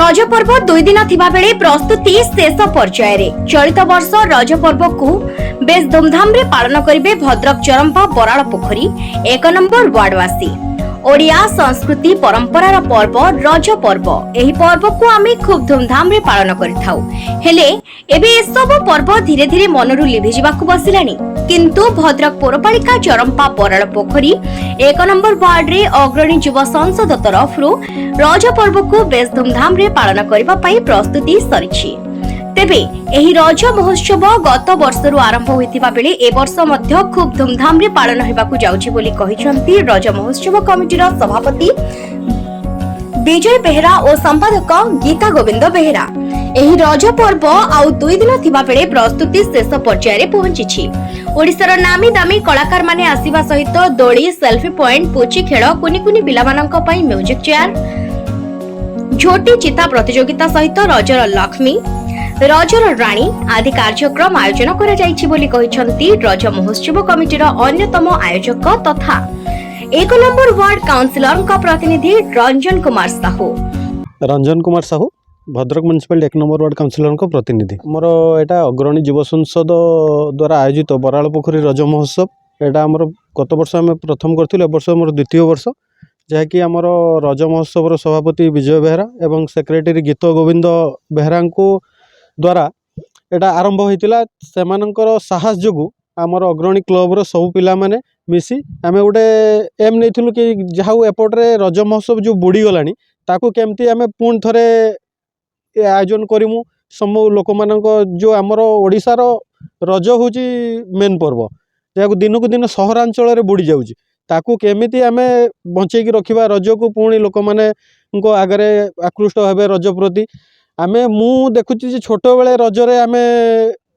रज पर्व 2 दिन थिबा बेले प्रस्तुति शेष पर्याय रे चलित वर्ष रज पर्व को बेस धूमधाम रे पालन करिवे भद्रक चरंपा बराळ पोखरी 1 नंबर वार्डवासी। ओडिया संस्कृति परंपरार पर्व रज पर्व। एही पर्व को आमे खूब धूमधाम रे पालन करिथाउ। हेले एबे ए सब पर्व धीरे धीरे मनरु लिभि जिबाकु बसिलानी। किंतु भद्रक पौरपालिका चरंपा बराळ पोखरी 1 नंबर वार्ड रे अग्रणी युव संसद तरफरु रज पर्व को बेस धूमधाम रे पालन करिबा पई प्रस्तुति सरिछि। तेबे एही रज महोत्सव गत वर्षरु आरंभ होइतिबा बेले ए वर्ष मध्य खूब धूमधाम रे पालन हेबाकु जाउछि बोली कहिसंती रज महोत्सव कमिटीर सभापति विजय बेहरा और संपादक गीता गोविंद बेहरा। एही रज पर्व आउ 2 दिन थिबा बेले प्रस्तुति शेष पर्याय रे पहुंचिछि। ओडिसार नामी दामी कलाकार माने आसीबा सहित दोली सेल्फी पॉइंट पुची खेल कुनी कुनी पिला मानक पई म्यूजिक चेयर झोटी चिता प्रतियोगिता सहित रजर लक्ष्मी रजर राणी आदि कार्यक्रम आयोजन करा जायछि बोली कहिसंती रज महोत्सव कमिटीर अन्यतम आयोजक तथा 1 नंबर वार्ड काउंसिलर का प्रतिनिधि Ranjan Kumar Sahu Bhadrak municipality 1 number ward councillor का प्रतिनिधि। मोर एटा अग्रणी युव संसद द्वारा आयोजित बराळ पोखरी रज महोत्सव एटा हमर गत वर्ष आम प्रथम करथिलु। वर्ष मोर द्वितीय वर्ष जहाँकि आमर रज महोत्सव सभापति विजय बेहरा एवं सेक्रेटरी गीता गोविंद बेहरा को द्वारा एटा आरंभ होइतिला। सेमानकर साहस जोगु आमर अग्रणी क्लब रो सब पिला माने मिसी आमे गोटे एम नैथिलु कि जाहाउ एपटरे रज महोत्सव जो बुड़ी गलानी ताकू केमती आमे पुण थरे आयोजन करिमु। समूह लोक मानक जो आमर ओडिसा रो रज होची मेन पर्व जाकू दिन को दिन सहरांचल रे बुड़ी जाउची ताकू केमिति आमे बंचेकी रखिबा रज को पुणी लोक माने को आगरे आकृष्ट हेबे रज प्रति। आमे मु देखुची जे छोट बेले रजरे आमे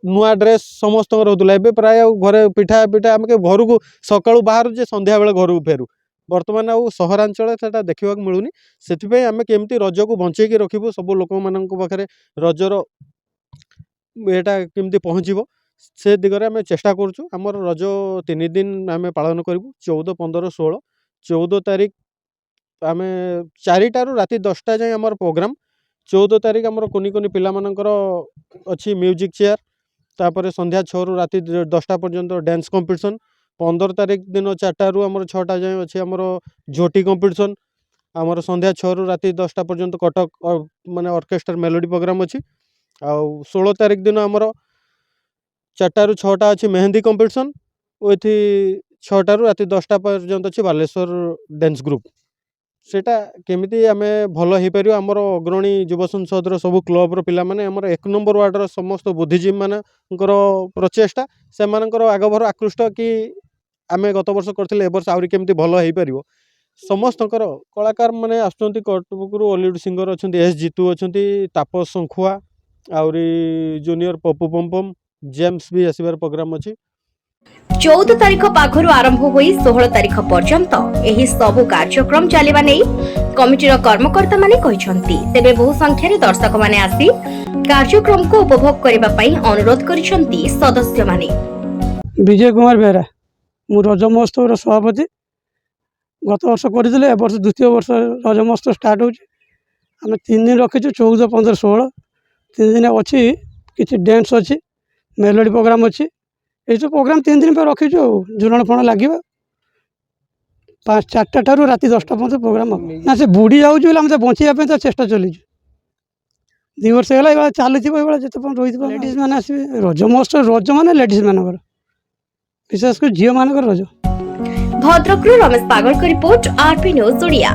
नुआ ड्रेस समस्त रोला ए प्राय घरे पिठा पिठा आम घर को सकाळू बाहर जे संध्या बेले घर को फेरू। बर्तमान आउ सहरांचल सेटा देखा मिलूनी से आम केमती रज को बंचेकी रखिबू सब लोक मान पाखे रजर एटा केमती पहुँचब से दिगरे आम चेष्टा करुँ। आमर रज 3 दिन आम पालन करूँ 14, 15, 16, 14 तारिख आम 4टारू राति 10टा जाए आमर प्रोग्राम। 14 तारिख आमर कुनी कुनी पिला मानकर अच्छी म्यूजिक चेयर तापर संध्या 6 रू राति 10टा पर्यंत डांस कंपटीशन। 15 तारिख दिन 4टारू आमर 6टा जाए अच्छी आमर झोटी कंपटीशन। आमर संध्या 6 रू राति 10टा पर्यंत कटक माने ऑर्केस्ट्रा मेलोडी प्रोग्राम अच्छी। आ 16 तारिख दिन आमर 4टारू 6टा अच्छी मेहंदी कंपटीशन ओथि 6टारू राति 10टा पर्यंत अच्छी बालेश्वर डांस ग्रुप। सेटा केमिति आमे भल हो पार आमर अग्रणी युव संसद सब क्लब रो पिला माने आमर 1 नंबर वार्ड रो समस्त बुद्धिजीवी मानकर प्रचेष्टा से आगभर आकृष्ट कि आमे गत वर्ष करथिले ए वर्ष आउरी केमिति भल हो पार। समस्त कलाकार माने आसुचंती कटकरू हॉलीवुड सिंगर अछंती एस जीतू अछंती तापस संखुआ आउरी जूनियर पप्पू पम्पम जेम्स भी आसीबार प्रोग्राम अछि। 14 तारिख पाखरु आरंभ होई 16 तारिख पर्यंत एही सबु कार्यक्रम चलेबा नै कमिटीर कर्मकर्ता माने कहिसंती। तेबे बहु संख्या रे दर्शक माने आसी कार्यक्रम को उपभोग करिबा पई अनुरोध करिसंती सदस्य माने। विजय कुमार बेहरा मु रज महोत्सव रो सभापति। गत वर्ष करथिले ए वर्ष द्वितीय वर्ष रज महोत्सव स्टार्ट होची। हम 3 दिन रखिछु 14, 15, 16 3 दिन अछि किछि डांस अछि मेलोडी प्रोग्राम अछि। ये प्रोग्राम 3 दिन पर रखीचु झुलन फण लगे 4टा ठारू राति 10टा पर्यंत प्रोग्राम हम ना से बुढ़ी जाऊँ बचाई तो चेष्टा चली 2 वर्ष है चली जिते रही लेडीज मैंने आस रज महोत्सव रज मान लेडीज मान विशेषकर झील मान रज। भद्रक रमेश पागल रिपोर्ट आरपी न्यूज ओडिया।